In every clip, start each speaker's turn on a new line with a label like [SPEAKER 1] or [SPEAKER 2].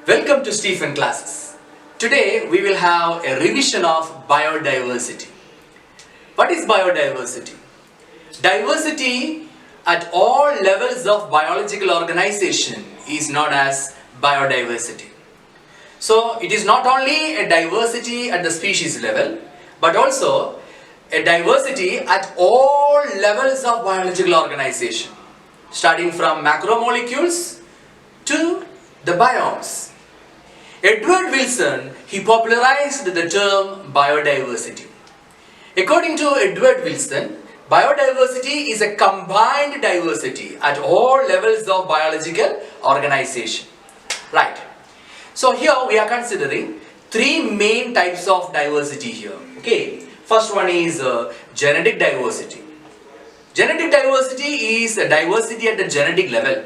[SPEAKER 1] Welcome to Stephen Classes. Today we will have a revision of biodiversity. What is biodiversity? Diversity at all levels of biological organization is known as biodiversity. So it is not only a diversity at the species level, but also a diversity at all levels of biological organization, starting from macromolecules to the biomes. Edward Wilson, he popularized the term biodiversity. According to Edward Wilson, biodiversity is a combined diversity at all levels of biological organization. Right. So here we are considering three main types of diversity here. Okay. First one is genetic diversity. Genetic diversity is a diversity at the genetic level.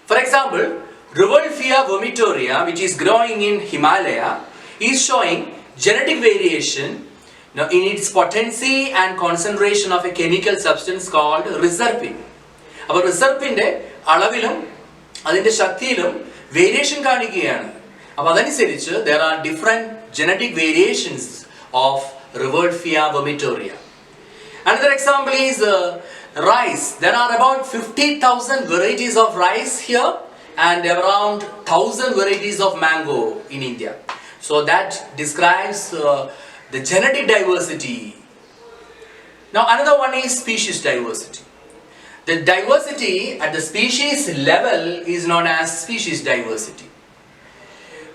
[SPEAKER 1] For example, Rudolphia vomitoria, which is growing in Himalaya, is showing genetic variation in its potency and concentration of a chemical substance called reserpine. Our reserpine alavilum adinte shaktiyilum variation kanikiyanu. Appo there are different genetic variations of Rudolphia vomitoria. Another example is rice. There are about 50,000 varieties of rice here and around 1,000 varieties of mango in India. So that describes the genetic diversity. Now another one is species diversity. The diversity at the species level is known as species diversity.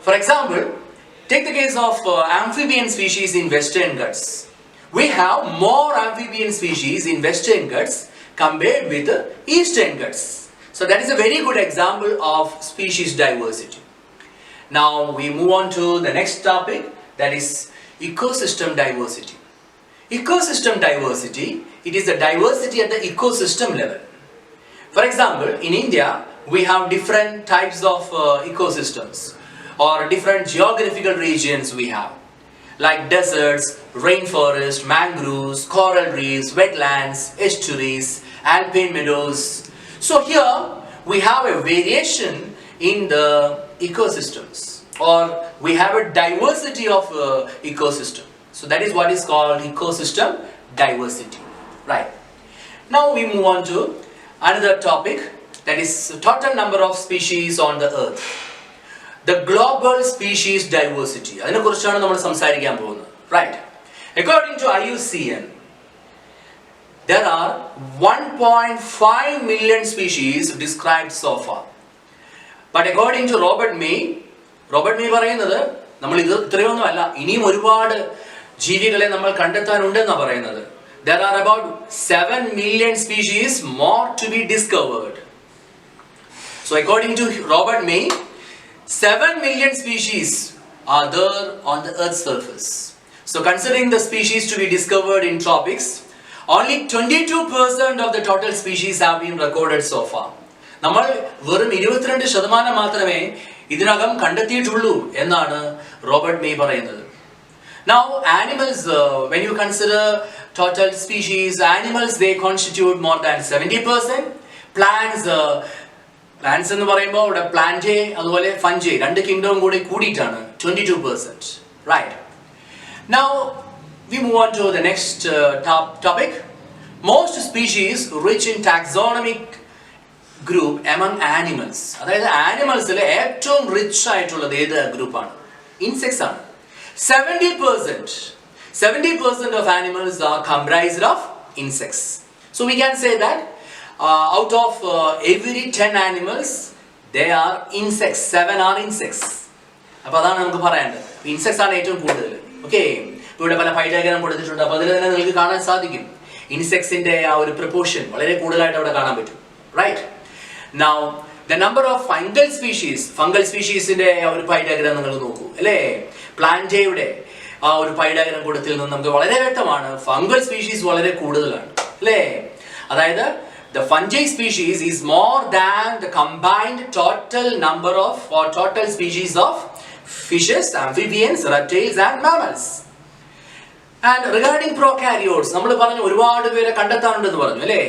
[SPEAKER 1] For example, take the case of amphibian species in Western Ghats. We have more amphibian species in Western Ghats compared with Eastern Ghats. So that is a very good example of species diversity. Now we move on to the next topic, that is ecosystem diversity. Ecosystem diversity, it is the diversity at the ecosystem level. For example, in India, we have different types of ecosystems or different geographical regions we have, like deserts, rainforest, mangroves, coral reefs, wetlands, estuaries, alpine meadows. So here we have a variation in the ecosystems, or we have a diversity of ecosystem. So that is what is called ecosystem diversity. Right. Now we move on to another topic, that is total number of species on the earth. The global species diversity. Right. According to IUCN, there are 1.5 million species described so far. But according to Robert May പറയുന്നത് നമ്മൾ ഇത് ഇത്രയൊന്നുമല്ല, ഇനിയും ഒരുപാട് ജീവികളെ നമ്മൾ കണ്ടെത്താനുണ്ടെന്നാണ് പറയുന്നത്. There are about 7 million species more to be discovered. So according to Robert May, 7 million species are there on the Earth's surface. So considering the species to be discovered in tropics, only 22% of the total species have been recorded so far. നമ്മൾ വെറും 22% മാത്രമേ ഇതിനകം കണ്ടെത്തിയിട്ടുള്ളൂ എന്നാണ് Robert may പറയുന്നത്. Now animals, when you consider total species, animals they constitute more than 70%. Plants എന്ന് പറയുമ്പോൾ ഇവിടെ Plantae അതുപോലെ ഫഞ്ചേ രണ്ട് കിങ്ഡവും കൂടി കൂടിയിട്ടാണ് 22%. Right. Now we move on to the next topic. Most species rich in taxonomic group among animals. അതായത് ആനിമൽസിലെ ഏറ്റവും rich ആയിട്ടുള്ളത് ഏത് ഗ്രൂപ്പാണ്? ഇൻസെക്ട്സ് ആണ്. 70% of animals are comprised of insects. So we can say that out of every 10 animals, they are insects. 7 are insects. അപ്പോൾ അതാണ് നമുക്ക് പറയേണ്ടത്. ഇൻസെക്ട്സ് ആണ് ഏറ്റവും കൂടുതൽ. ഓക്കെ, ഇവിടെ പല പൈ ഡയഗ്രാം കൊടുത്തിട്ടുണ്ട്. അപ്പോൾ അതിൽ തന്നെ നിങ്ങൾക്ക് കാണാൻ സാധിക്കും ഇൻസെക്ട്സിന്റെ ആ ഒരു പ്രൊപ്പോർഷൻ വളരെ കൂടുതലായിട്ട് അവിടെ കാണാൻ പറ്റും. Right. Now the number of fungal speciesന്റെ ഒരു പൈ ഡയഗ്രാം നിങ്ങൾ നോക്കൂ അല്ലേ. പ്ലാന്റയുടെ ആ ഒരു പൈ ഡയഗ്രാം കൊടുത്തിൽ നിന്ന് നമുക്ക് വളരെ വ്യക്തമാണ് ഫംഗൽ സ്പീഷീസ് വളരെ കൂടുതലാണ് അല്ലേ. അതായത് the fungi species is more than the combined total number of or total species of fishes, amphibians, reptiles and mammals. And regarding prokaryotes, നമ്മൾ പറഞ്ഞു ഒരുപാട് പേരെ കണ്ടെത്താനുണ്ടെന്ന് പറഞ്ഞു അല്ലേ.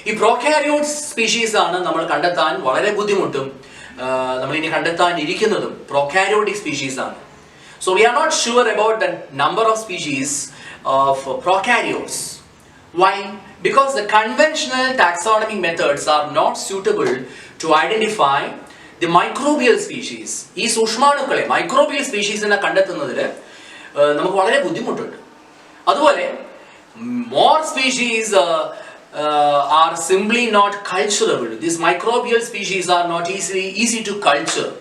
[SPEAKER 1] ഈ prokaryotes species ആണ് നമ്മൾ കണ്ടെത്താൻ വളരെ ബുദ്ധിമുട്ടും. നമ്മളിനി കണ്ടെത്താനിരിക്കുന്നതും prokaryotic species ആണ്. So we are not sure about the number of species of prokaryotes. Why? Because the conventional taxonomic methods are not suitable to identify the microbial species. ഈ സൂക്ഷ്മാണുക്കളെ microbial species എന്നെ കണ്ടെത്തുന്നതിൽ നമുക്ക് വളരെ ബുദ്ധിമുട്ടുണ്ട്. അതുപോലെ more species are simply not culturable. These microbial species are not easy to culture.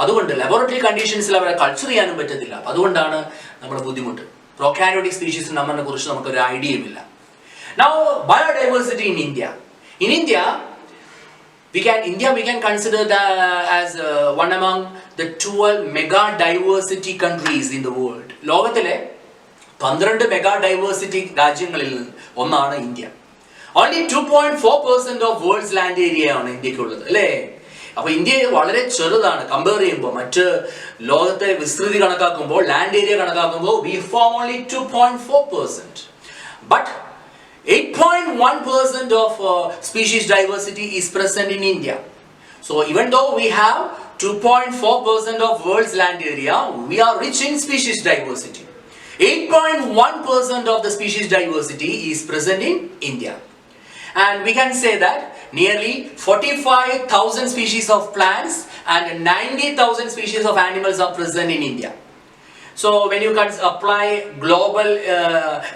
[SPEAKER 1] അതുകൊണ്ട് laboratory കണ്ടീഷൻസിൽ അവരെ culture ചെയ്യാനും പറ്റത്തില്ല. അതുകൊണ്ടാണ് നമ്മുടെ ബുദ്ധിമുട്ട്. പ്രൊകാരിയോട്ടിക് സ്പീഷീസ് നമ്മളെ കുറിച്ച് നമുക്കൊരു ഐഡിയയുമില്ല. Now biodiversity in India. In India we can consider that as one among the 12 mega diversity countries in the world. ലോകത്തിലെ 12 മെഗാ ഡൈവേഴ്സിറ്റി രാജ്യങ്ങളിൽ ഒന്നാണ് India. Only 2.4% of world's land area ആണ് ഇന്ത്യക്കുള്ളത്, അല്ലേ? അപ്പോൾ ഇന്ത്യ വളരെ ചെറുതാണ് കമ്പയർ ചെയ്യുമ്പോൾ. മറ്റ് ലോകത്തെ വിസ്തൃതി കണക്കാക്കുമ്പോൾ, ലാൻഡ് ഏരിയ കണക്കാക്കുമ്പോൾ we form only 2.4%. But 8.1% of species diversity is present in India. So even though we have 2.4% of world's land area, we are rich in species diversity. 8.1% of the species diversity is present in India. And we can say that nearly 45,000 species of plants and 90,000 species of animals are present in India. So when you can apply global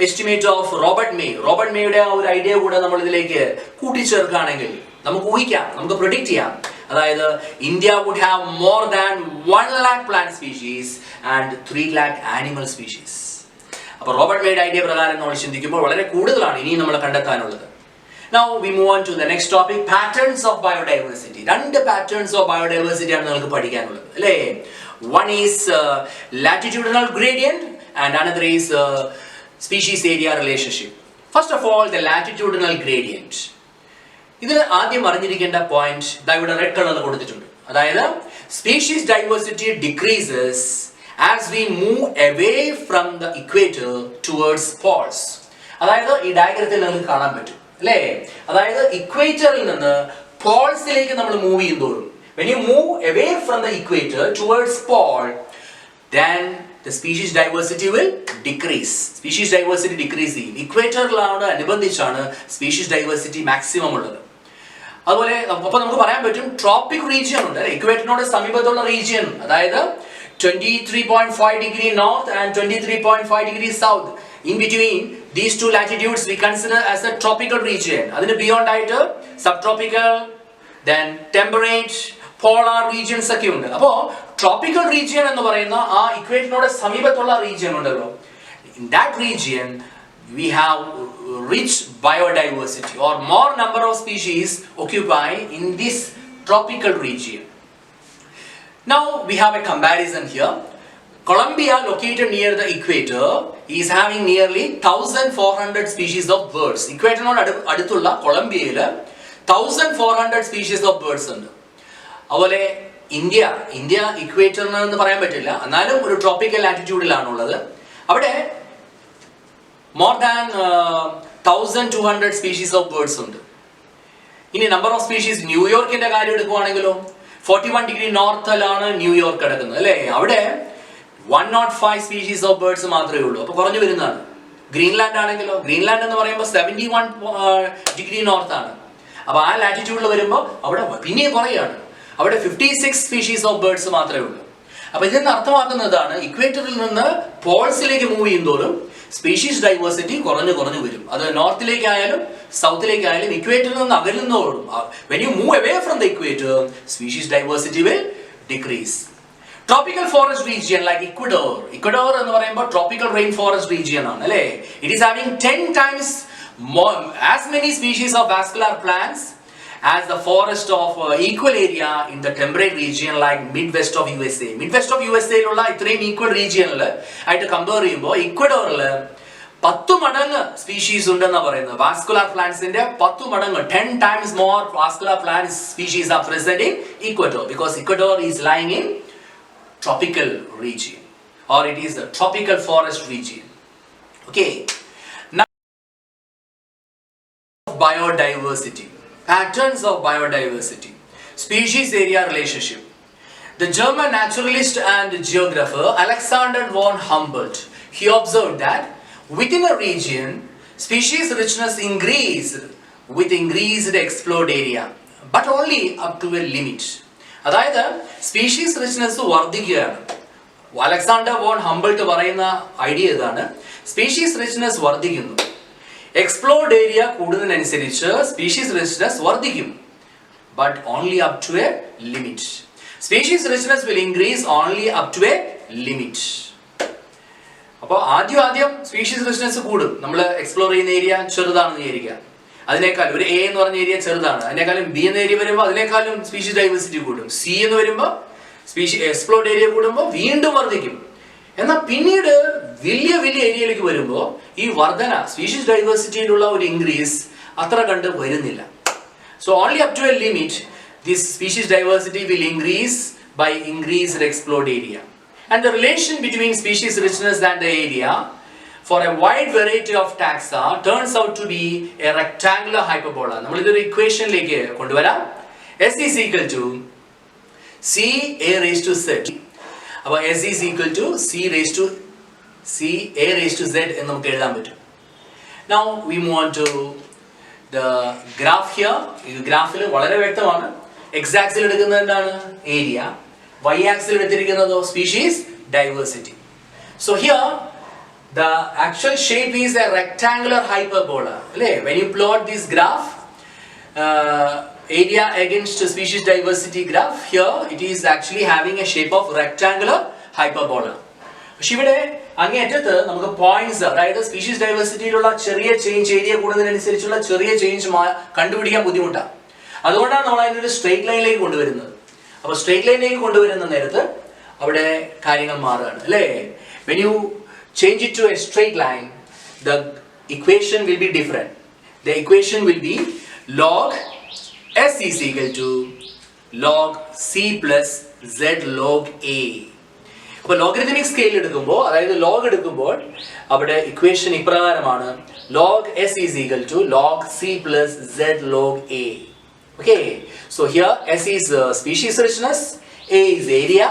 [SPEAKER 1] estimate of Robert Mayയുടെ ഒരു idea കൂടെ നമ്മൾ ഇതിലേക്ക് കൂട്ടിച്ചേർക്കുകയാണെങ്കിൽ നമുക്ക് ഊഹിക്കാം, നമുക്ക് predict ചെയ്യാം. അതായത് India would have more than 1 lakh plant species and 3 lakh animal species. അപ്പോൾ റോബർട്ട് മേയുടെ ഐഡിയ പ്രകാരം നമ്മൾ ചിന്തിക്കുമ്പോൾ വളരെ കൂടുതലാണ് ഇനിയും നമ്മൾ കണ്ടെത്താനുള്ളത്. Now we move on to the next topic, patterns of biodiversity. രണ്ട് patterns of biodiversity ആണ് നിങ്ങൾക്ക് പഠിക്കാനുള്ളത്, അല്ലേ? One is latitudinal gradient and another is species area relationship. First of all, the latitudinal gradient. ഇതിൽ ആദ്യം അറിഞ്ഞിരിക്കേണ്ട പോയിന്റ് ദാ ഇവിടെ റെഡ് കളറിൽ കൊടുത്തിട്ടുണ്ട്. അതായത് species diversity decreases as we move away from the equator towards poles. അതായത് ഈ ഡയഗ്രത്തിൽ നിങ്ങൾക്ക് കാണാൻ പറ്റും, അല്ലേ? അതായത് ഇക്വേറ്ററിൽ നിന്ന് പോൾസിലേക്ക് നമ്മൾ move ചെയ്യുന്നതോറും, when you move away from the equator towards pole, then the species diversity will decrease. Species diversity decrease ചെയ്യും. ഇക്വേറ്ററിലാണ് അനുബന്ധിച്ചാണ് സ്പീഷീസ് ഡൈവേഴ്സിറ്റി മാക്സിമം ഉള്ളത്. അതുപോലെ അപ്പോൾ നമുക്ക് പറയാൻ പറ്റും ട്രോപ്പിക് റീജിയൻ ഉണ്ട്, അല്ലേ? ഇക്വേറ്ററിനോട് സമീപത്തുള്ള റീജിയൻ, അതായത് 23.5 degree north and 23.5 degree south. In between these two latitudes we consider as a tropical region. അതിന് ബിയോണ്ട് ആയിട്ട് subtropical, then temperate, polar regions ഒക്കെ ഉണ്ട്. അപ്പോൾ tropical region എന്ന് പറയുന്ന ആ ഇക്വേറ്ററിനോട് സമീപത്തുള്ള റീജിയൻ ഉണ്ടല്ലോ, in that region we have rich biodiversity or more number of species occupy in this tropical region. Now we have a comparison here. Colombia, located near the equator, is having nearly 1,400 species of birds. ഇക്വേറ്ററിനോട് അടുത്തുള്ള കൊളംബിയയിൽ 1,400 species of birds ഉണ്ട്. അതുപോലെ India ഇക്വേറ്ററിനെന്ന് പറയാൻ പറ്റില്ല, എന്നാലും ഒരു tropical ലാറ്റിറ്റ്യൂഡിലാണുള്ളത്. അവിടെ more than 1,200 species of birds ഉണ്ട്. ഇനി നമ്പർ ഓഫ് സ്പീഷീസ് ന്യൂയോർക്കിന്റെ കാര്യം എടുക്കുവാണെങ്കിലോ 41 ഡിഗ്രി നോർത്തിലാണ് ന്യൂയോർക്ക് കിടക്കുന്നത്, അല്ലേ? അവിടെ 105 സ്പീഷീസ് ഓഫ് ബേർഡ്സ് മാത്രമേ ഉള്ളൂ. അപ്പോൾ കുറഞ്ഞു വരുന്നതാണ്. ഗ്രീൻലാൻഡ് ആണെങ്കിലോ, ഗ്രീൻലാൻഡ് എന്ന് പറയുമ്പോൾ 71 ഡിഗ്രി നോർത്ത് ആണ്. അപ്പോൾ ആ ലാറ്റിറ്റ്യൂഡിൽ വരുമ്പോൾ അവിടെ പിന്നെയും കുറയാണ്. അവിടെ 56 സ്പീഷീസ് ഓഫ് ബേർഡ്സ് മാത്രമേ ഉള്ളൂ. അപ്പോൾ ഇതിന് അർത്ഥമാക്കുന്നതാണ് ഇക്വേറ്ററിൽ നിന്ന് പോൾസിലേക്ക് മൂവ് ചെയ്യുന്നതോറും സ്പീഷീസ് ഡൈവേഴ്സിറ്റി കുറഞ്ഞു വരും. അത് നോർത്തിലേക്കായാലും സൗത്തിലേക്കായാലും ഇക്വേറ്ററിൽ നിന്ന് അകലുന്നതോടും when you move away from the equator, species diversity will decrease. Tropical forest region like Ecuador എന്ന് പറയുമ്പോൾ tropical rainforest region ആണ്, അല്ലേ? It is having 10 times more, as many species of vascular plants as the forest of equal area in the temperate region like midwest of USA. Midwest of USA ലുള്ള ഇത്രയും equal region ആയിട്ട് compare ചെയ്യുമ്പോൾ ഇക്വഡോറിൽ 10 മടങ്ങ് species ഉണ്ടെന്നാണ് പറയുന്നത്. Vascular പ്ലാന്റ്സിന്റെ 10 മടങ്ങ്, 10 times more vascular plant species are present in Ecuador because Ecuador is lying in tropical region or it is the tropical forest region. Okay, now biodiversity, patterns of biodiversity. species area relationship. The German naturalist and geographer Alexander von Humboldt, he observed that within a region, species richness increased with increased explored area, but only up to a limit. അതായത് species richness വർദ്ധിക്കുകയാണ്. Alexander von ഹംബിൾട്ട് പറയുന്ന idea ഇതാണ്, species richness വർദ്ധിക്കുന്നു, explored area കൂടുന്നതിനനുസരിച്ച് species richness വർദ്ധിക്കും, but only up to a limit. Species richness will increase only up to a limit. അപ്പോൾ ആദ്യം species richness കൂടും. നമ്മൾ എക്സ്പ്ലോർ ചെയ്യുന്ന ഏരിയ ചെറുതാണെന്ന് വിചാരിക്കുക, അതിനേക്കാൾ ഒരു എ എന്ന് പറഞ്ഞ ഏരിയ ചെറുതാണ്, അതിനേക്കാളും ബി എന്ന ഏരിയ വരുമ്പോൾ അതിനേക്കാളും സ്പീഷീസ് ഡൈവേഴ്സിറ്റി കൂടും. സി എന്ന് വരുമ്പോൾ എക്സ്പ്ലോർഡ് ഏരിയ കൂടുമ്പോൾ വീണ്ടും വർദ്ധിക്കും. എന്നാൽ പിന്നീട് വലിയ ഏരിയയിലേക്ക് വരുമ്പോൾ ഈ വർധന സ്പീഷീസ് ഡൈവേഴ്സിറ്റിയിലുള്ള ഒരു ഇൻക്രീസ് അത്ര കണ്ട് വരുന്നില്ല. So only up to a limit, this species diversity will increase by increased explored area. And the relation between species richness and the area for a wide variety of taxa turns out to be a rectangular hyperbola. നമ്മൾ ഇതൊരു ഇക്വേഷനിലേക്ക് കൊണ്ടുവരാം. S is equal to C A raised to Z. അപ്പോൾ S is equal to C A raised to Z എന്ന് നമുക്ക് എഴുതാൻ പറ്റും. Now we move on to the graph here. ഈ ഗ്രാഫിൽ വളരെ വ്യക്തമാണ്. X ആക്സിൽ എടുക്കുന്നത് എന്താണ്? ഏരിയ. Y ആക്സിൽ എടുത്തിരിക്കുന്നതോ species diversity. So here the actual shape is a rectangular hyperbola. അല്ലേ? When you plot this graph, area against species diversity graph, here it is actually having a shape of rectangular hyperbola. പക്ഷെ ഇവിടെ അങ്ങേയറ്റത്ത് നമുക്ക് points, അതായത് species ഡൈവേഴ്സിറ്റിയിലുള്ള ചെറിയ change, area കൂടുന്നതിനനുസരിച്ചുള്ള ചെറിയ change കണ്ടുപിടിക്കാൻ ബുദ്ധിമുട്ടാണ്. അതുകൊണ്ടാണ് നമ്മൾ അതിനൊരു സ്ട്രെയിറ്റ് ലൈനിലേക്ക് കൊണ്ടുവരുന്നത്. അപ്പോൾ സ്ട്രെയിറ്റ് ലൈനിലേക്ക് കൊണ്ടുവരുന്ന നേരത്ത് അവിടെ കാര്യങ്ങൾ മാറുകയാണ്, അല്ലേ? When you change it to a straight line, the equation will be different. The equation will be log S is equal to log C plus Z log A. അപ്പോൾ ലോഗരിതമിക് സ്കെയിൽ എടുക്കുമ്പോൾ, അതായത് ലോഗ് എടുക്കുമ്പോൾ അവിടെ equation ഇപ്രകാരമാണ്, log S is equal to log C plus Z log A. Okay, so here S is species richness, A is area,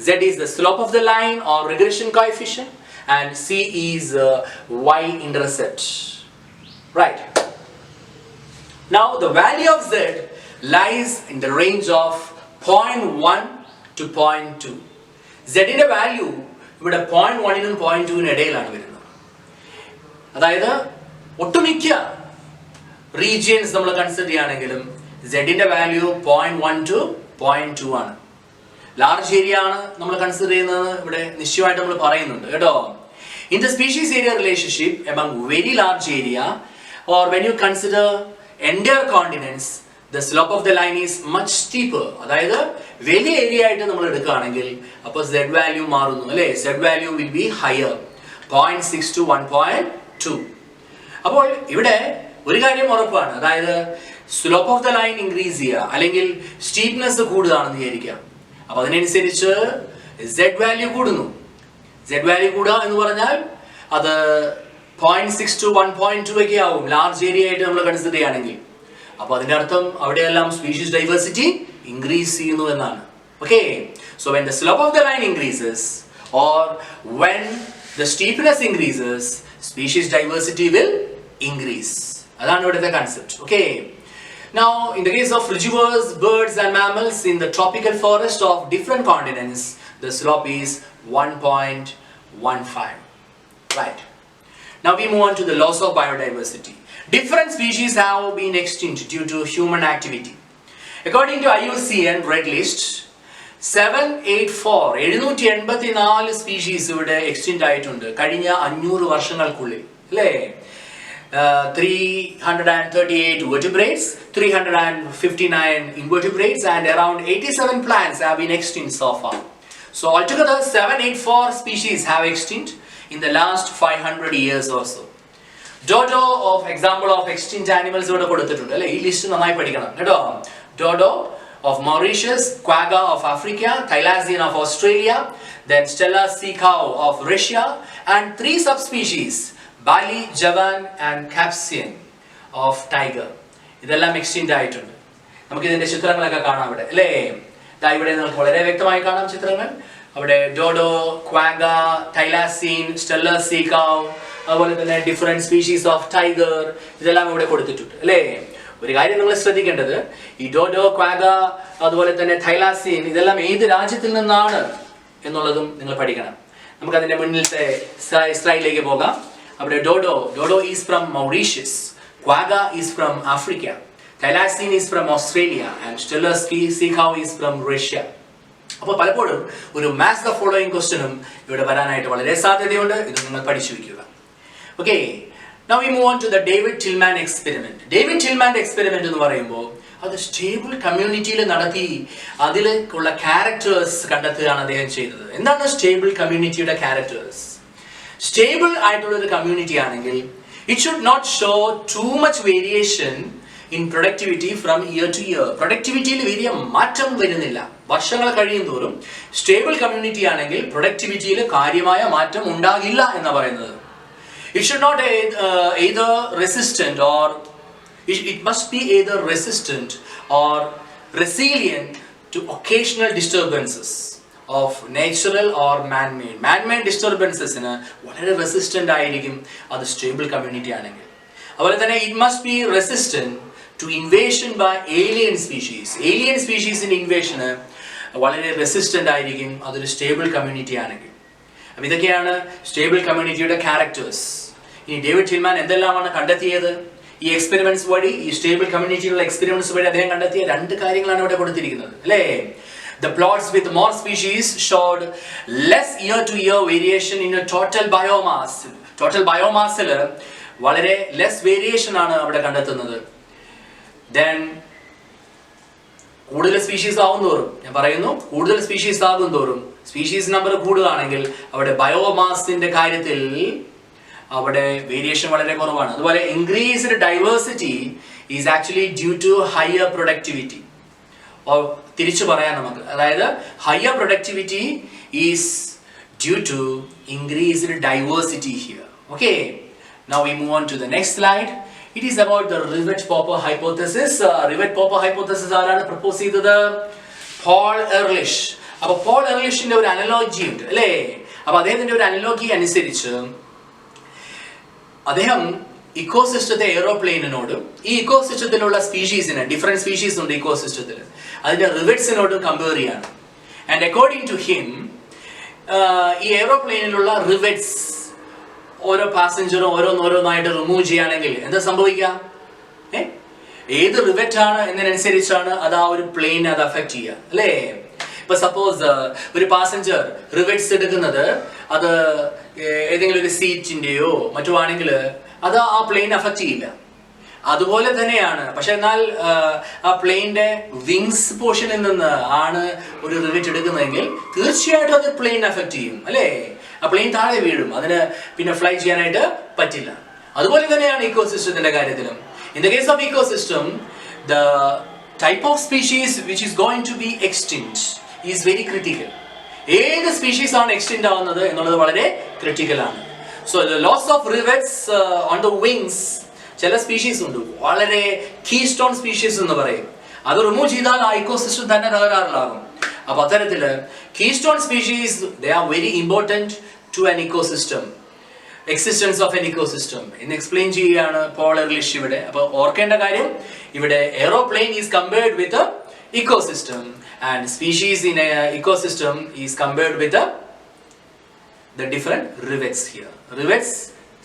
[SPEAKER 1] Z is the slope of the line or regression coefficient, and C is y-intercept. Right. Now the value of Z lies in the range of 0.1 to 0.2. Z-ന്റെ value ഇവിടെ 0.1നും 0.2നും ഇടയിലാണ് വരുന്നത്. അതായത് ഒട്ടുമിക്ക regions നമ്മൾ consider ചെയ്യുകയാണെങ്കിലും Z-ന്റെ value 0.1 to 0.2 ആണ്. Large area ആണ് നമ്മൾ കൺസിഡർ ചെയ്യുന്നത് ഇവിടെ നിശ്ചയമായിട്ട് നമ്മൾ പറയുന്നുണ്ട് കേട്ടോ. In the species area relationship among very large area or when you consider entire continents, the slope of the line is much steeper. അതായത് വലിയ ഏരിയ ആയിട്ട് നമ്മൾ എടുക്കുകയാണെങ്കിൽ അപ്പോൾ Z വാല്യൂ മാറുന്നു, അല്ലേ? Z value will be higher, 0.6 to 1.2. അപ്പോൾ ഇവിടെ ഒരു കാര്യം ഉറപ്പാണ്, അതായത് slope of the line increase ചെയ്യുക അല്ലെങ്കിൽ സ്റ്റീപ്നെസ് കൂടുകയാണെന്ന് വിചാരിക്കുക. അപ്പോൾ അതിനനുസരിച്ച് Z വാല്യൂ കൂടുന്നു. Z വാല്യൂ കൂടുക എന്ന് പറഞ്ഞാൽ അത് 0.6 to 1.2 ഒക്കെ ആവും ലാർജ് ഏരിയ ആയിട്ട് നമ്മൾ കൺസിഡർ ചെയ്യുകയാണെങ്കിൽ. അപ്പോൾ അതിൻ്റെ അർത്ഥം അവിടെയെല്ലാം സ്പീഷീസ് ഡൈവേഴ്സിറ്റി ഇൻക്രീസ് ചെയ്യുന്നു എന്നാണ്. Okay, so when the slope of the line increases or when the steepness increases, species diversity will increase. അതാണ് ഇവിടുത്തെ concept. Okay, now in the case of frugivorous birds and mammals in the tropical forest of different continents, the slope is 1.15. Right. Now we move on to the loss of biodiversity. Different species have been extinct due to human activity. According to IUCN Red List, 784 species ഇവിടെ extinct ആയിട്ടുണ്ട് കഴിഞ്ഞ 500 വർഷങ്ങൾക്കുള്ളിൽ, അല്ലേ? 338 vertebrates, 359 invertebrates, and around 87 plants have been extinct so far. So altogether 784 species have extinct in the last 500 years or so. Dodo of example of extinct animals ഇവിടെ കൊടുത്തിട്ടുണ്ട്, അല്ലേ? ഈ list നന്നായി പഠിക്കണം കേട്ടോ. Dodo of Mauritius, quagga of Africa, Thylacine of Australia, then Stella sea cow of Russia, and 3 subspecies, Bali, Javan and Capuchin of tiger. ഇതെല്ലാം extinct ആയിട്ടുണ്ട്. നമുക്ക് ഇതിന്റെ ചിത്രങ്ങളൊക്കെ കാണാം ഇവിടെ അല്ലേ. ഇവിടെ നിങ്ങൾക്ക് വളരെ വ്യക്തമായി കാണാം ചിത്രങ്ങൾ. അവിടെ ഡോഡോ, ക്വാഗ, തൈലാസീൻ, സ്റ്റെല്ലർ സീകാവ്, അതുപോലെ തന്നെ ഡിഫറെന്റ് സ്പീഷീസ് ഓഫ് ടൈഗർ, ഇതെല്ലാം ഇവിടെ കൊടുത്തിട്ടുണ്ട് അല്ലേ. ഒരു കാര്യം നിങ്ങൾ ശ്രദ്ധിക്കേണ്ടത്, ഈ ഡോഡോ, ക്വാഗ, അതുപോലെ തന്നെ തൈലാസീൻ ഇതെല്ലാം ഏത് രാജ്യത്തിൽ നിന്നാണ് എന്നുള്ളതും നിങ്ങൾ പഠിക്കണം. നമുക്ക് അതിന്റെ മുന്നിലത്തെ സ്ലൈഡിലേക്ക് പോകാം. അവിടെ dodo is from Mauritius, quagga is from Africa, thylacine is from Australia and Steller sea cow is from Russia. അപ്പോൾ പലപ്പോഴും ഒരു മാച്ച് ദ ഫോളോയിങ് ക്വസ്റ്റ്യനും ഇവിടെ വരാനായിട്ട് വളരെ സാധ്യതയുണ്ട്. ഇത് നിങ്ങൾ പഠിച്ചു വയ്ക്കുക. Okay, now we move on to the David Tillman experiment. David Tillman experiment എന്ന് പറയുമ്പോൾ അത് സ്റ്റേബിൾ കമ്മ്യൂണിറ്റിയിൽ നടത്തി അതിലുള്ള ക്യാരക്ടേഴ്സ് കണ്ടെത്തുകയാണ് അദ്ദേഹം ചെയ്തത്. എന്താണ് സ്റ്റേബിൾ കമ്മ്യൂണിറ്റിയുടെ ക്യാരക്ടേഴ്സ്? സ്റ്റേബിൾ ആയിട്ടുള്ള ഒരു കമ്മ്യൂണിറ്റി ആണെങ്കിൽ it should not show too much variation in productivity from year to year. പ്രൊഡക്ടിവിറ്റിയിൽ വലിയ മാറ്റം വരുന്നില്ല. വർഷങ്ങൾ കഴിയും തോറും സ്റ്റേബിൾ കമ്മ്യൂണിറ്റി ആണെങ്കിൽ പ്രൊഡക്ടിവിറ്റിയിൽ കാര്യമായ മാറ്റം ഉണ്ടാകില്ല എന്ന് പറയുന്നത്. It should not either resistant or it must be either resistant or resilient to occasional disturbances of natural or man-made. Man-made disturbances ന് വളരെ റെസിസ്റ്റന്റ് ആയിരിക്കും അത് സ്റ്റേബിൾ കമ്മ്യൂണിറ്റി ആണെങ്കിൽ. അതുപോലെ തന്നെ it must be resistant to invasion by alien species. Alien species in invasion വളരെ resistant ആയിരിക്കും അതൊരു സ്റ്റേബിൾ കമ്മ്യൂണിറ്റി ആണെങ്കിൽ. അപ്പം ഇതൊക്കെയാണ് സ്റ്റേബിൾ കമ്മ്യൂണിറ്റിയുടെ ക്യാരക്ടേഴ്സ്. ഇനി ഡേവിഡ് ടിൽമാൻ എന്തെല്ലാമാണ് കണ്ടെത്തിയത്? ഈ എക്സ്പെരിമെന്റ്സ് വഴി, ഈ സ്റ്റേബിൾ കമ്മ്യൂണിറ്റിയിലുള്ള എക്സ്പെരിമെന്റ്സ് വഴി അദ്ദേഹം കണ്ടെത്തിയ രണ്ട് കാര്യങ്ങളാണ് ഇവിടെ കൊടുത്തിരിക്കുന്നത് അല്ലേ. The plots with more species showed less year-to-year variation in a total biomass. Total biomass-ൽ വളരെ ലെസ് വേരിയേഷൻ ആണ് അവിടെ കണ്ടെത്തുന്നത്. Then കൂടുതൽ സ്പീഷീസ് ആവുന്നതോറും, ഞാൻ പറയുന്നു കൂടുതൽ സ്പീഷീസ് ആകുന്നതോറും, സ്പീഷീസ് നമ്പർ കൂടുകയാണെങ്കിൽ അവിടെ ബയോമാസിന്റെ കാര്യത്തിൽ അവിടെ വേരിയേഷൻ വളരെ കുറവാണ്. അതുപോലെ increased diversity is actually due to higher productivity. തിരിച്ചു പറയാം നമുക്ക്, അതായത് higher productivity is due to increased diversity here. Okay, now we move on to the next slide. It is about the Rivet-Popper hypothesis. Rivet-Popper hypothesis ആരാണ് propose ചെയ്തത്? Paul എർലിഷ്. അപ്പോൾ Paul എർലിഷിന്റെ ഒരു analogy ഉണ്ട് അല്ലേ. അപ്പോൾ അദ്ദേഹത്തിന്റെ ഒരു അനലോഗി അനുസരിച്ച് അദ്ദേഹം ഇക്കോസിസ്റ്റത്തെ എയ്റോപ്ലെയിനോടും ഈ ഇക്കോസിസ്റ്റത്തിലുള്ള സ്പീഷീസിന്, ഡിഫറെന്റ് സ്പീഷീസ് ഉണ്ട് ഇക്കോസിസ്റ്റത്തിൽ, അതിന്റെ റിവെറ്റ്സിനോടും കമ്പയർ ചെയ്യാണ്. ആൻഡ് അക്കോർഡിംഗ് ടു ഹിം ഈ എയ്റോപ്ലെയിനിലുള്ള റിവെറ്റ്സ് ഓരോ പാസഞ്ചറും ഓരോന്നായിട്ട് റിമൂവ് ചെയ്യുകയാണെങ്കിൽ എന്താ സംഭവിക്കുക? ഏത് റിവെറ്റ് ആണ് എന്നതിനനുസരിച്ചാണ് അത് ആ ഒരു പ്ലെയിനെ അത് അഫക്റ്റ് ചെയ്യുക അല്ലേ. ഇപ്പൊ സപ്പോസ് ഒരു പാസഞ്ചർ റിവെറ്റ്സ് എടുക്കുന്നത് അത് ഏതെങ്കിലും ഒരു സീറ്റിന്റെയോ മറ്റോ ആണെങ്കിൽ അത് ആ പ്ലെയിൻ അഫക്റ്റ് ചെയ്യില്ല. അതുപോലെ തന്നെയാണ്, പക്ഷെ എന്നാൽ ആ പ്ലെയിന്റെ വിങ്സ് പോർഷനിൽ നിന്ന് ആണ് ഒരു റിവെറ്റ് എടുക്കുന്നതെങ്കിൽ തീർച്ചയായിട്ടും അത് പ്ലെയിൻ അഫക്റ്റ് ചെയ്യും അല്ലേ. ആ പ്ലെയിൻ താഴെ വീഴും, അതിന് പിന്നെ ഫ്ലൈ ചെയ്യാനായിട്ട് പറ്റില്ല. അതുപോലെ തന്നെയാണ് ഇക്കോസിസ്റ്റത്തിന്റെ കാര്യത്തിലും. In the case of ecosystem, the type of species which is going to be extinct is very critical. ഏത് സ്പീഷീസ് ആണ് എക്സ്റ്റിൻക്റ്റ് ആവുന്നത് എന്നുള്ളത് വളരെ ക്രിട്ടിക്കൽ ആണ്. So the loss of rivets on the wings, ചില സ്പീഷീസ് ഉണ്ട് വളരെ കീ സ്റ്റോൺ സ്പീഷീസ് എന്ന് പറയും, അത് റിമൂവ് ചെയ്താൽ ആ ഇക്കോസിസ്റ്റം തന്നെ തകരാറിലാകും. അപ്പൊ അത്തരത്തില് keystone species they are very important to an ecosystem, existence of an ecosystem എന്ന് എക്സ്പ്ലെയിൻ ചെയ്യുകയാണ് പോൾ എർലിഷ് ഇവിടെ. അപ്പൊ ഓർക്കേണ്ട കാര്യം, ഇവിടെ aeroplane is compared with ecosystem and species in ecosystem is compared with the different rivets here. Rivets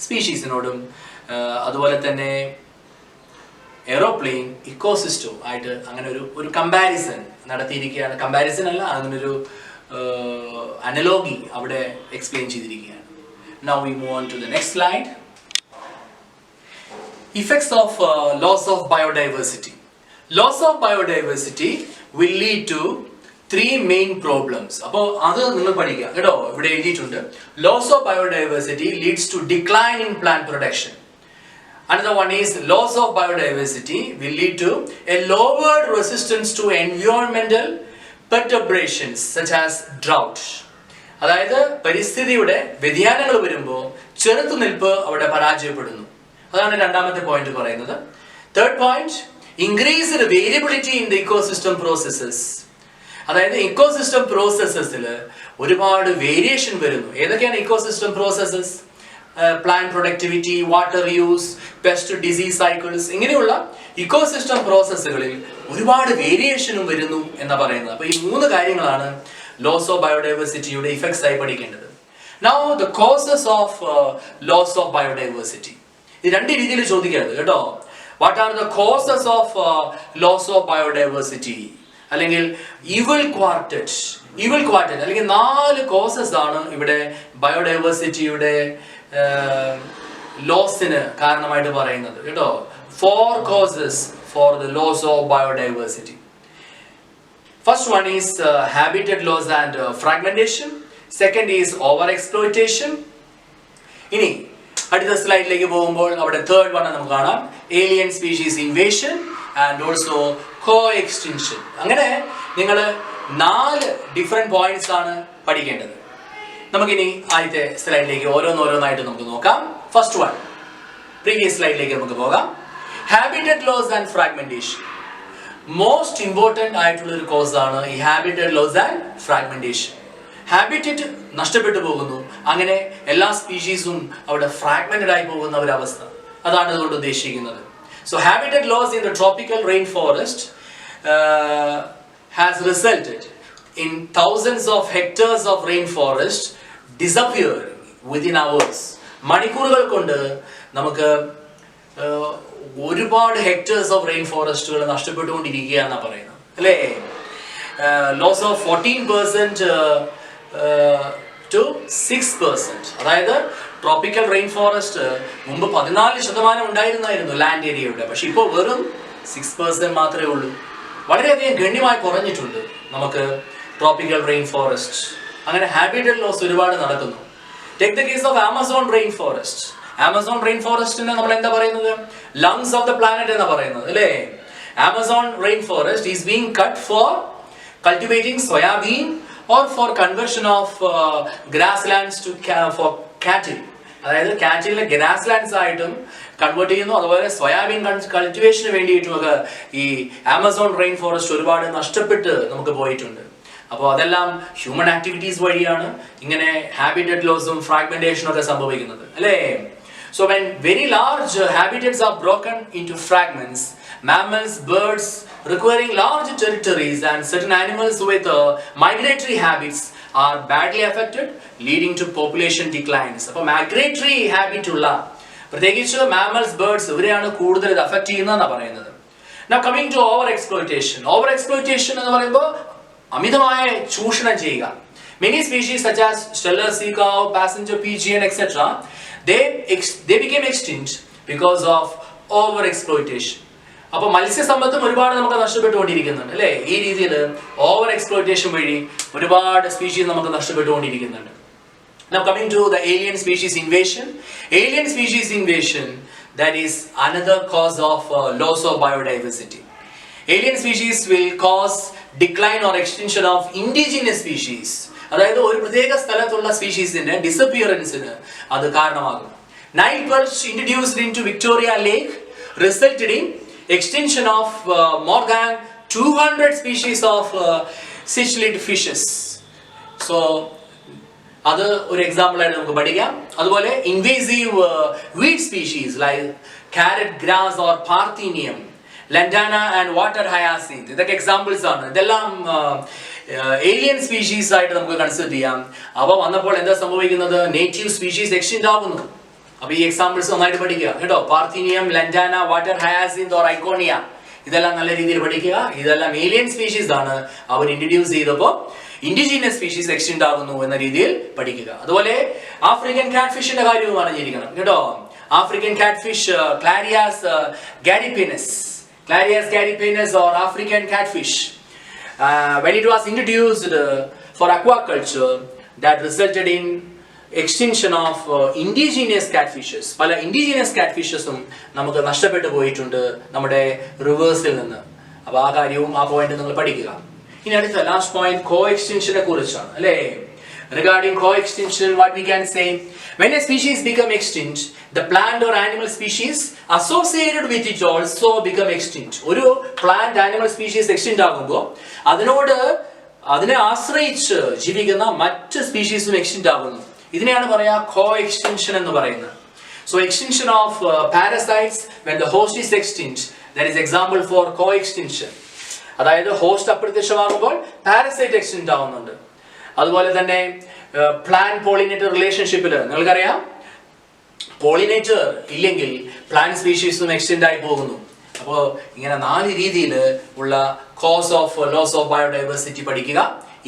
[SPEAKER 1] സ്പീഷീസിനോടും അതുപോലെ തന്നെ എയ്റോപ്ലെയിൻ ഇക്കോസിസ്റ്റം ആയിട്ട് അങ്ങനെ ഒരു കമ്പാരിസൺ നടത്തിയിരിക്കുകയാണ്. കമ്പാരിസൺ അല്ല, അങ്ങനൊരു അനലോഗി അവിടെ എക്സ്പ്ലെയിൻ ചെയ്തിരിക്കുകയാണ്. Now we move on to the next slide. Effects of loss of biodiversity. Loss of biodiversity will lead to three main problems. അപ്പോൾ അത് നിങ്ങൾ പഠിക്കുക കേട്ടോ. ഇവിടെ എഴുതിയിട്ടുണ്ട്, loss of biodiversity leads to decline in plant production. Another one is loss of biodiversity will lead to a lowered resistance to environmental perturbations such as drought. അതായത് പരിസ്ഥിതിയുടെ വ്യതിയാനങ്ങൾ വരുമ്പോൾ ചെറുത്തുനിൽപ്പ് അവിടെ പരാജയപ്പെടുന്നു. അതാണ് രണ്ടാമത്തെ പോയിന്റ് പറയുന്നത്. Third point, increased variability in the ecosystem processes. അതായത് ഇക്കോസിസ്റ്റം പ്രോസസ്സസിൽ ഒരുപാട് വേരിയേഷൻ വരുന്നു. ഏതൊക്കെയാണ് ecosystem processes? Plant productivity, water use, pest disease cycles, ഇങ്ങനെയുള്ള ഇക്കോസിസ്റ്റം പ്രോസസ്സുകളിൽ ഒരുപാട് വേരിയേഷനും വരുന്നു എന്ന് പറയുന്നത്. അപ്പോൾ ഈ 3 കാര്യങ്ങളാണ് ലോസ് ഓഫ് ബയോഡൈവേഴ്സിറ്റിയുടെ ഇഫക്ട്സ് ആയി പഠിക്കേണ്ടത്. Now the causes of loss of biodiversity. ഇത് 2 രീതിയിൽ ചോദിക്കരുത് കേട്ടോ. What are the causes of loss of biodiversity? അല്ലെങ്കിൽ ഈവൽ ക്വാർട്ടറ്റ് അല്ലെങ്കിൽ 4 കോസസ് ആണ് ഇവിടെ ബയോഡൈവേഴ്സിറ്റിയുടെ ലോസിന് കാരണമായിട്ട് പറയുന്നത് കേട്ടോ. 4 causes for the loss of biodiversity. First one is habitat loss and fragmentation. Second is overexploitation. ഇനി അടുത്ത സ്ലൈഡിലേക്ക് പോകുമ്പോൾ അവിടെ തേർഡ് വൺ നമുക്ക് കാണാം, alien species invasion and also co extinction. അങ്ങനെ നിങ്ങൾ 4 ഡിഫറെന്റ് പോയിന്റ്സ് ആണ് പഠിക്കേണ്ടത്. നമുക്കിനി ആദ്യത്തെ സ്ലൈഡിലേക്ക് ഓരോന്നായിട്ട് നമുക്ക് നോക്കാം. ഫസ്റ്റ് വൺ, പ്രീവിയസ് സ്ലൈഡിലേക്ക് നമുക്ക് പോകാം. Habitat loss and fragmentation. Most important ആയിട്ടുള്ള ഒരു കോസ് ആണ് ഈ habitat loss and fragmentation. Habitat നഷ്ടപ്പെട്ടു പോകുന്നു, അങ്ങനെ എല്ലാ സ്പീഷീസും അവിടെ ഫ്രാഗ്മെന്റഡ് ആയി പോകുന്ന ഒരവസ്ഥ. അതാണ് അതുകൊണ്ട് ഉദ്ദേശിക്കുന്നത്. So habitat loss in the tropical rain forest has resulted in thousands of hectares of rainforest disappearing within hours. മണിക്കൂറുകൾ കൊണ്ട് നമുക്ക് ഒരുപാട് ഹെക്ടേഴ്സ് ഓഫ് റെയിൻ ഫോറസ്റ്റുകൾ നഷ്ടപ്പെട്ടുകൊണ്ടിരിക്കുക എന്നാണ് പറയുന്നത് അല്ലേ. Loss of 14% to 6%. അതായത് ട്രോപ്പിക്കൽ റെയിൻ ഫോറസ്റ്റ് മുമ്പ് 14% ഉണ്ടായിരുന്നു ലാൻഡ് ഏരിയയുടെ, പക്ഷെ ഇപ്പോൾ വെറും 6% മാത്രമേ ഉള്ളൂ. വളരെയധികം ഗണ്യമായി കുറഞ്ഞിട്ടുണ്ട് നമുക്ക് ട്രോപ്പിക്കൽ റെയിൻ ഫോറസ്റ്റ്. അങ്ങനെ ഹാബിറ്ററ്റ് ലോസ് ഒരുപാട് നടക്കുന്നു. Take the case of Amazon rain forest. Amazon rain ഫോറസ്റ്റിനെ നമ്മൾ എന്താ പറയുന്നത്? ലങ്സ് ഓഫ് ദ പ്ലാനറ്റ് എന്ന് പറയുന്നത് അല്ലേ. Amazon rain forest is being cut for cultivating soybean or for conversion of grasslands to for cattle. അതായത് കാറ്റിലെ grasslands ആയിട്ടും കൺവേർട്ട് ചെയ്യുന്നു. അതുപോലെ സോയാബീൻ കൾട്ടിവേഷന് വേണ്ടിയിട്ടുമൊക്കെ ഈ ആമസോൺ റെയിൻ ഫോറസ്റ്റ് ഒരുപാട് നഷ്ടപ്പെട്ട് നമുക്ക് പോയിട്ടുണ്ട്. അപ്പോൾ അതെല്ലാം ഹ്യൂമൻ ആക്ടിവിറ്റീസ് വഴിയാണ് ഇങ്ങനെ ഹാബിറ്ററ്റ് ലോസും ഫ്രാഗ്മെന്റേഷനും ഒക്കെ സംഭവിക്കുന്നത് അല്ലേ. So when very large habitats are broken into fragments, mammals, birds requiring large territories and certain animals with migratory habits are badly affected, leading to population declines. അപ്പോൾ migratory habit ഉള്ള പ്രത്യേകിച്ച് mammals, birds ഇവരെയാണ് കൂടുതൽ ഇത് affect ചെയ്യുന്നതെന്നാണ് പറയുന്നത്. Now coming to over exploitation. Over exploitation എന്ന് പറയുമ്പോൾ അമിതമായ ചൂഷണം ചെയ്യുക. Many species such as stellar sea cow, passenger pigeon, etc. they became extinct because of over exploitation. അപ്പോൾ മത്സ്യസമ്പത്തും ഒരുപാട് നമുക്ക് നഷ്ടപ്പെട്ടുകൊണ്ടിരിക്കുന്നുണ്ട് അല്ലേ. ഈ രീതിയിൽ ഓവർ എക്സ്പ്ലോയിറ്റേഷൻ വഴി ഒരുപാട് സ്പീഷീസ് നമുക്ക് നഷ്ടപ്പെട്ടുകൊണ്ടിരിക്കുന്നുണ്ട്. Now coming to the alien species invasion. Alien species invasion, that is another cause of loss of biodiversity. Alien species will cause decline or extinction of indigenous species. അതായത് ഒരു പ്രത്യേക സ്ഥലത്തുള്ള സ്പീഷീസിന്റെ ഡിസപ്പിയറൻസിന് അത് കാരണമാകും. Nile perch introduced into Victoria Lake resulted in extinction of more than 200 species of cichlid fishes. So അത് ഒരു example ആയിട്ട് നമുക്ക് പഠിക്കാം. അതുപോലെ invasive weed species like carrot grass or parthenium, lantana and water hyacinth, ഇതൊക്കെ എക്സാമ്പിൾസ് ആണ്. ഇതെല്ലാം alien species ആയിട്ട് നമുക്ക് കൺസിഡർ ചെയ്യാം. അവ വന്നപ്പോൾ എന്താ സംഭവിക്കുന്നത്? നേറ്റീവ് സ്പീഷീസ് എക്സ്റ്റിൻറ്റ് ആകുന്നു. അപ്പൊ ഈ എക്സാമ്പിൾസ് നന്നായിട്ട് പഠിക്കുക കേട്ടോ. Parthenium, lantana, water hyacinth or ഐക്കോണിയ, ഇതെല്ലാം നല്ല രീതിയിൽ പഠിക്കുക. ഇതെല്ലാം ഏലിയൻ സ്പീഷീസ് ആണ്. അവർ ഇൻട്രൊഡ്യൂസ് ചെയ്തപ്പോൾ ഇൻഡിജീനിയസ് സ്പീഷീസ് എക്സ്റ്റെൻഡ് ആകുന്നു എന്ന രീതിയിൽ പഠിക്കുക. അതുപോലെ ആഫ്രിക്കൻ കാറ്റ്ഫിഷിന്റെ കാര്യവും അറിഞ്ഞിരിക്കണം കേട്ടോ. African catfish Clarias gariepinus or African catfish, when it was introduced for aquaculture, that resulted in extinction of indigenous catfishes. പല indigenous catfishesum നമുക്ക് നഷ്ടപ്പെട്ടു പോയിട്ടുണ്ട് നമ്മുടെ റിവേഴ്സിൽ നിന്ന്. അപ്പോൾ ആ കാര്യവും ആ പോയിന്റ് നിങ്ങൾ പഠിക്കുക. ഇനി അടുത്ത ലാസ്റ്റ് പോയിന്റ് കോ എക്സ്റ്റൻഷനെ കുറിച്ചാണ് അല്ലേ. Regarding co-extinction, what we can say, when a species become extinct, the plant or animal species associated with it also become extinct. Oru plant animal species extinct ആകുമ്പോൾ അതിനെ ആശ്രയിച്ച് ജീവിക്കുന്ന മറ്റ് സ്പീഷീസും എക്സ്റ്റിൻറ്റ് ആകുന്നു. ഇതിനെയാണ് പറയുക co-extinction എന്ന് പറയുന്നത്. So extinction of parasites when the host is extinct, that is example for co-extinction. അതായത് ഹോസ്റ്റ് അപ്രത്യക്ഷമാകുമ്പോൾ പാരസൈറ്റ് എക്സ്റ്റിൻറ്റ് ആവുന്നുണ്ട്. അതുപോലെ തന്നെ പ്ലാന്റ് പോളിനേറ്റർ റിലേഷൻഷിപ്പിൽ നിങ്ങൾക്കറിയാം, പോളിനേറ്റർ ഇല്ലെങ്കിൽ പ്ലാന്റ് സ്പീഷീസും എക്സ്റ്റെൻഡ് ആയി പോകുന്നു. അപ്പോൾ ഇങ്ങനെ 4 രീതിയിൽ ഉള്ള cause of loss of biodiversity പഠിക്കുക.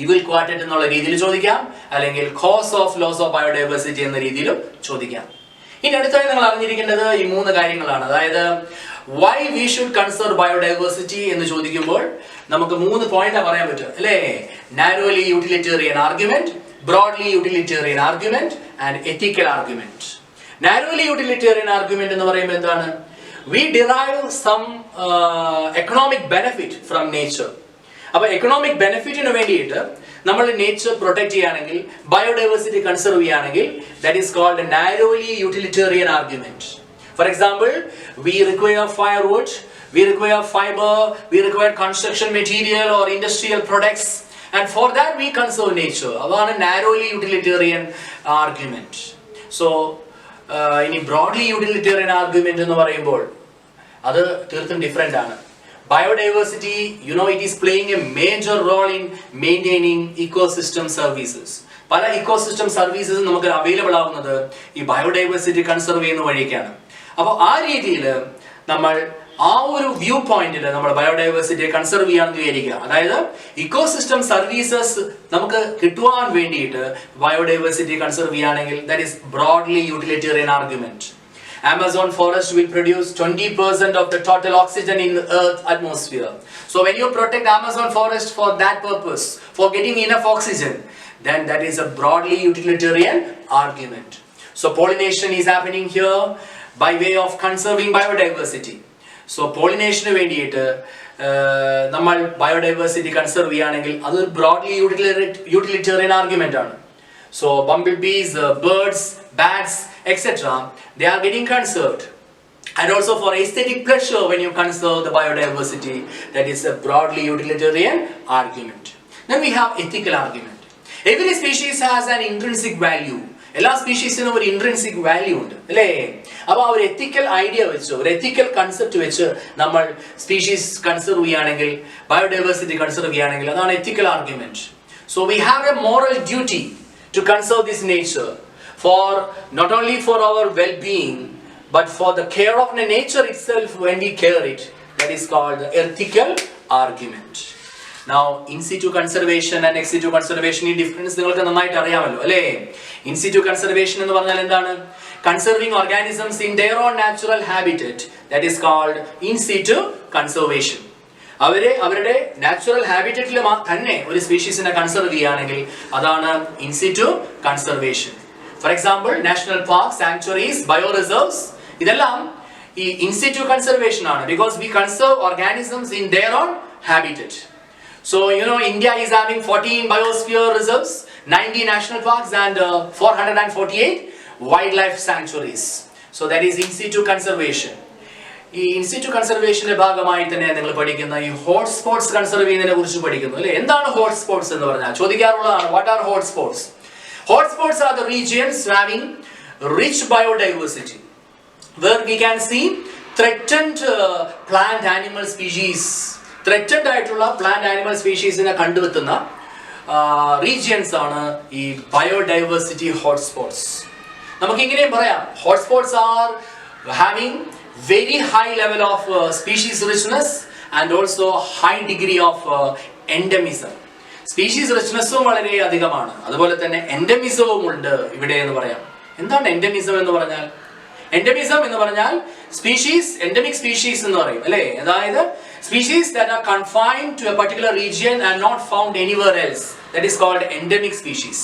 [SPEAKER 1] ഇവിൽ ക്വാർട്ടറ്റ് എന്നുള്ള രീതിയിൽ ചോദിക്കാം, അല്ലെങ്കിൽ cause of loss of biodiversity എന്ന രീതിയിലും ചോദിക്കാം. ഇനി അടുത്തായി നിങ്ങൾ അറിഞ്ഞിരിക്കേണ്ടത് ഈ 3 കാര്യങ്ങളാണ്. അതായത് why we should conserve biodiversity എന്ന് ചോദിക്കുമ്പോൾ നമുക്ക് 3 പോയിന്റ് പറയാൻ പറ്റും അല്ലേ? narrowly utilitarian argument, broadly utilitarian argument and ethical argument. narrowly utilitarian argument എന്ന് പറയുമ്പോൾ എന്താണ്? we derive some economic benefit from nature. അപ്പോൾ economic benefitന് വേണ്ടിയിട്ട് നമ്മൾ നേച്ചർ പ്രൊട്ടക്ട് ചെയ്യുകയാണെങ്കിൽ, ബയോഡൈവേഴ്സിറ്റി കൺസർവ് ചെയ്യുകയാണെങ്കിൽ, that is called a narrowly utilitarian argument. For example, we require firewood, we require fiber, we require construction material or industrial products, and for that we conserve nature. That's a narrowly utilitarian argument. So, in a broadly utilitarian argument എന്ന് പറയുമ്പോൾ അത് തീർത്തും different ആണ്. Biodiversity, it is playing a major role in maintaining ecosystem services. പല ecosystem സർവീസസും നമുക്ക് available ആവുന്നത് ഈ biodiversity conserve ചെയ്യുന്ന വഴിക്കാണ്. അപ്പോൾ ആ രീതിയിൽ നമ്മൾ ആ ഒരു വ്യൂ പോയിന്റിൽ നമ്മൾ ബയോഡൈവേഴ്സിറ്റിയെ കൺസർവ് ചെയ്യാമെന്ന് വിചാരിക്കുക. അതായത് ഇക്കോസിസ്റ്റം സർവീസസ് നമുക്ക് കിട്ടുവാൻ വേണ്ടിയിട്ട് ബയോഡൈവേഴ്സിറ്റി കൺസർവ് ചെയ്യുകയാണെങ്കിൽ, that is broadly utilitarian argument. Amazon forest will produce 20% of the total oxygen in the Earth's atmosphere. So when you protect Amazon forest for that purpose, for getting enough oxygen, then that is a broadly utilitarian argument. So pollination is happening here by way of conserving biodiversity. So pollination വേണ്ടിയിട്ട് നമ്മൾ biodiversity conserve ചെയ്യുകയാണെങ്കിൽ അത് broadly utilitarian argument ആണ്. So bumblebees, birds, bats, etc. they are getting conserved. And also for aesthetic pleasure, when you conserve the biodiversity, that is a broadly utilitarian argument. Then we have ethical argument. Every species has an intrinsic value. എല്ലാ സ്പീഷീസിനും ഒരു intrinsic value ഉണ്ട് അല്ലേ? അപ്പോൾ ആ ഒരു എത്തിക്കൽ idea വെച്ച്, ഒരു എത്തിക്കൽ concept വെച്ച് നമ്മൾ സ്പീഷീസ് കൺസർവ് ചെയ്യുകയാണെങ്കിൽ, ബയോഡൈവേഴ്സിറ്റി കൺസർവ് ചെയ്യുകയാണെങ്കിൽ, അതാണ് ethical argument. So we have a moral duty to conserve this nature, for not only for our well-being but for the care of the nature itself when we care it. That is called the ethical argument. Now in situ conservation and ex situ conservation ഈ difference നിങ്ങൾക്ക് നന്നായിട്ട് അറിയാമല്ലോ അല്ലേ? in situ conservation എന്ന് പറഞ്ഞാൽ എന്താണ്? conserving organisms in their own natural habitat, that is called in situ conservation. അവരുടെ natural ഹാബിറ്ററ്റിൽ തന്നെ ഒരു സ്പീഷീസിനെ കൺസർവ് ചെയ്യുകയാണെങ്കിൽ അതാണ് in situ conservation. For example national park, sanctuaries, bio reserves, ഇതെല്ലാം ഈ ഇൻസിറ്റു കൺസർവേഷൻ ആണ്. Because we conserve organisms in their own habitat. So India is having 14 biosphere reserves, 90 national parks and 448 wildlife sanctuaries. So that is in situ conservation. ഈ institute കൺസർവേഷന്റെ ഭാഗമായി തന്നെ നിങ്ങൾ പഠിക്കുന്ന ഈ hot sports conserve ചെയ്യുന്നതിനെ കുറിച്ച് പഠിക്കുന്നു അല്ലേ? എന്താണ് ഹോട്ട് സ്പോട്സ് എന്ന് പറഞ്ഞാൽ ചോദിക്കാറുള്ളതാണ്. What are hot spots? Hot spots are the regions having rich biodiversity where we can see threatened plant animal species. Threatened ആയിട്ടുള്ള പ്ലാന്റ് ആനിമൽ സ്പീഷീസിനെ കണ്ടുവെത്തുന്ന റീജിയൻസ് ആണ് ഈ ബയോഡൈവേഴ്സിറ്റി ഹോട്ട്സ്പോട്സ്. നമുക്ക് ഇങ്ങനെയും പറയാം, hotspots are having very high level of species richness and also high degree of endemism. Species റിച്ച്നെസ്സും വളരെ അധികമാണ്, അതുപോലെ തന്നെ എൻഡമിസവും ഉണ്ട് ഇവിടെ എന്ന് പറയാം. എന്താണ് എൻഡമിസം എന്ന് പറഞ്ഞാൽ? എൻഡമിസം എന്ന് പറഞ്ഞാൽ സ്പീഷീസ്, എൻഡമിക് സ്പീഷീസ് എന്ന് പറയും അല്ലേ? അതായത് species that are confined to a particular region and not found anywhere else, that is called endemic species.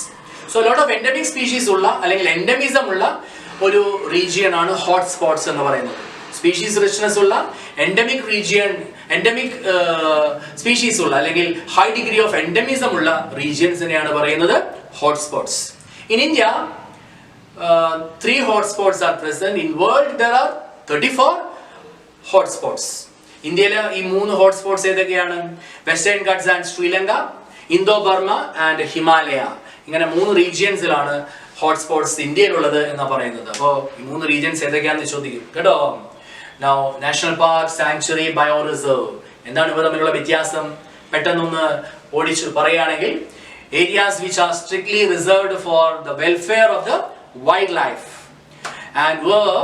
[SPEAKER 1] So a lot of endemic species ഉള്ള അല്ലെങ്കിൽ എൻഡമിസം ഉള്ള ഒരു റീജിയൻ ആണ് ഹോട്ട് സ്പോട്ട്സ് എന്ന് പറയുന്നത്. സ്പീഷീസ് റിച്ച്നെസ് ഉള്ള എൻഡമിക് റീജിയൻ, എൻഡമിക് സ്പീഷീസ് ഉള്ള അല്ലെങ്കിൽ ഹൈ ഡിഗ്രി ഓഫ് എൻഡമിസം ഉള്ള റീജിയൻസിനെയാണ് പറയുന്നത് hotspots. In India, 3 hotspots are present. In world there are 34 hotspots. ഇന്ത്യയിലെ ഈ 3 ഹോട്ട്സ്പോട്ട്സ് ഏതൊക്കെയാണ്? Western guts and Sri Lanka, Indo Burma and Himalaya. ഇങ്ങനെ 3 റീജിയൻസിലാണ് ഹോട്ട്സ്പോട്ട്സ് ഇന്ത്യയിലുള്ളത് എന്നാണ് പറയുന്നത്. അപ്പോൾ ഈ 3 റീജിയൻസ് ഏതൊക്കെയാണെന്ന് ചോദിക്കും കേട്ടോ. Now, national park, sanctuary, bio reserve, എന്താണ് ഇവ തമ്മിലുള്ള വ്യത്യാസം? പെട്ടെന്നൊന്ന് ഓടിച്ചു പറയുകയാണെങ്കിൽ, areas which are strictly reserved for the welfare of the wildlife and where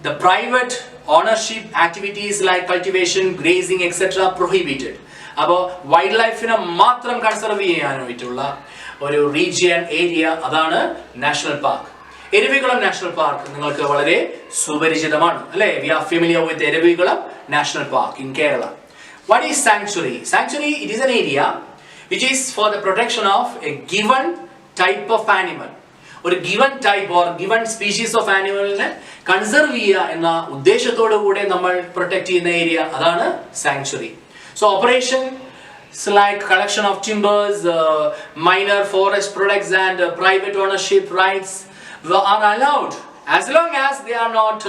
[SPEAKER 1] the private ownership activities like cultivation, grazing, etc. prohibited. അപ്പോൾ വൈൽഡ് മാത്രം കൺസർവ് ചെയ്യാനായിട്ടുള്ള ഒരു റീജിയൻ ഏരിയ, അതാണ് national park. Eravikulam national park നിങ്ങൾക്ക് വളരെ സുപരിചിതമാണ് അല്ലേ? We are familiar with Eravikulam national park in Kerala. What is sanctuary? Sanctuary, it is an area which is for the protection of a given type of animal. ഒരു given type or given species of animalനെ conserve ചെയ്യുക എന്ന ഉദ്ദേശത്തോടു കൂടെ നമ്മൾ protect ചെയ്യുന്ന area, അതാണ് sanctuary. So operation like collection of timbers, minor forest products and private ownership rights are allowed as long as they are not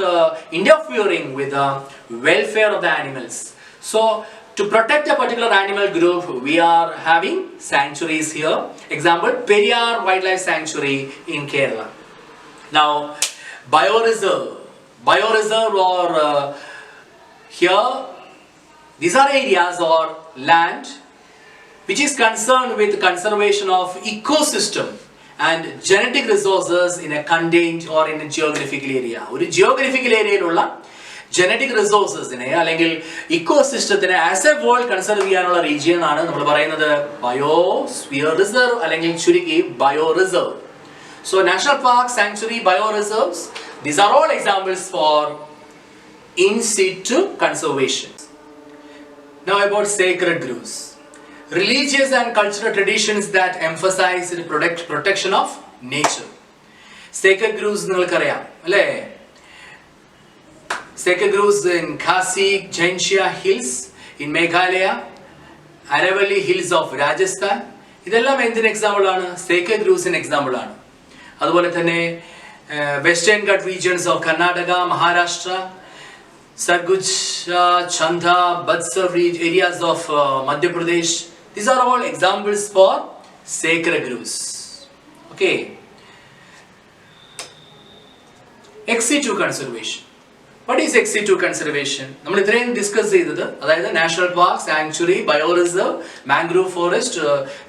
[SPEAKER 1] interfering with the welfare of the animals. So to protect a particular animal group, we are having sanctuaries here. Example, Periyar Wildlife Sanctuary in Kerala. Now, bioreserve or here, these are areas or land which is concerned with conservation of ecosystem and genetic resources in a contained or in a geographical area. ഒരു geographical ഏരിയയിലുള്ള genetic റിസോഴ്സസിനെ അല്ലെങ്കിൽ ഇക്കോസിസ്റ്റത്തിനെ as A world conserve ചെയ്യാനുള്ള region ആണ് നമ്മൾ പറയുന്നത് biosphere reserve അല്ലെങ്കിൽ ചുരുക്കി bio reserve. So national park, sanctuary, bio reserves, these are all examples for in situ conservation. Now about sacred groves. Religious and cultural traditions that emphasize the protection of nature. Sacred groves നിങ്ങൾക്കറിയാം അല്ലേ? Sacred groves in Khasi, Jhentia hills in Meghalaya, Aravalli hills of Rajasthan. ഇതെല്ലാം എന്തിന് example ആണ്? Sacred ഗ്രൂവ്സിന് example ആണ്. അതുപോലെ തന്നെ western Ghat regions of Karnataka, Maharashtra, Sarguja, Chanda, Batsar areas of Madhya Pradesh. These are all examples for sacred groves. Okay. Ex situ conservation. What is ex situ conservation? നമ്മൾ ഇത്രയും discuss ചെയ്തത്, അതായത് national park, sanctuary, bio reserve, mangrove forest,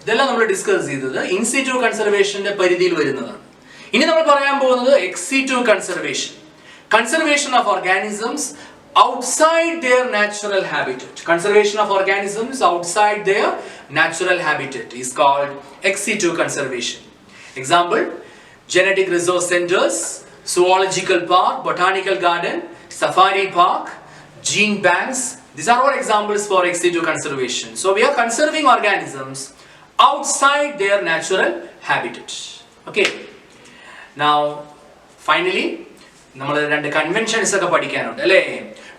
[SPEAKER 1] ഇതെല്ലാം നമ്മൾ discuss ചെയ്തത് in situ കൺസർവേഷന്റെ പരിധിയിൽ വരുന്നതാണ്. ഇനി നമ്മൾ പറയാൻ പോകുന്നത് X situ conservation. Conservation of organisms outside their natural habitat. Conservation of organisms outside their natural habitat is called ex situ conservation. Example, genetic resource centers, zoological park, botanical garden, safari park, gene banks. These are all examples for ex situ conservation. So we are conserving organisms outside their natural habitat. Okay. Now finally നമ്മൾ രണ്ട് conventions ഒക്കെ പഠിക്കാനുണ്ട് അല്ലേ?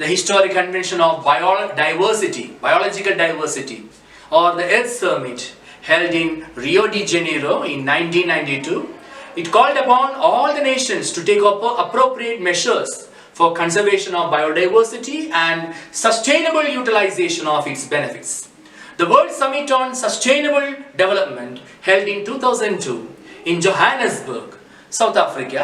[SPEAKER 1] The historic convention of biological diversity or the Earth Summit held in Rio de Janeiro in 1992. It called upon all the nations to take appropriate measures for conservation of biodiversity and sustainable utilization of its benefits. The World Summit on Sustainable Development held in 2002 in Johannesburg, South Africa.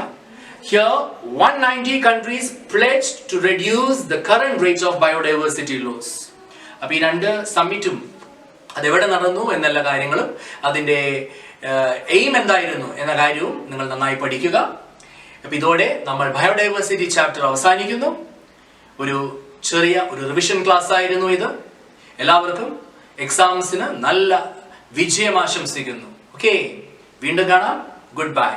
[SPEAKER 1] Here, 190 countries pledged to reduce the current rates of biodiversity loss. അപ്പോൾ ഈ രണ്ട് സമ്മിറ്റും അതെവിടെ നടന്നു എന്നുള്ള കാര്യങ്ങളും അതിൻ്റെ aim എന്തായിരുന്നു എന്ന കാര്യവും നിങ്ങൾ നന്നായി പഠിക്കുക. അപ്പോൾ ഇതോടെ നമ്മൾ ബയോഡൈവേഴ്സിറ്റി ചാപ്റ്റർ അവസാനിക്കുന്നു. ഒരു ചെറിയ റിവിഷൻ ക്ലാസ് ആയിരുന്നു ഇത്. എല്ലാവർക്കും എക്സാംസിന് നല്ല വിജയം ആശംസിക്കുന്നു. ഓക്കെ, വീണ്ടും കാണാം. Good bye.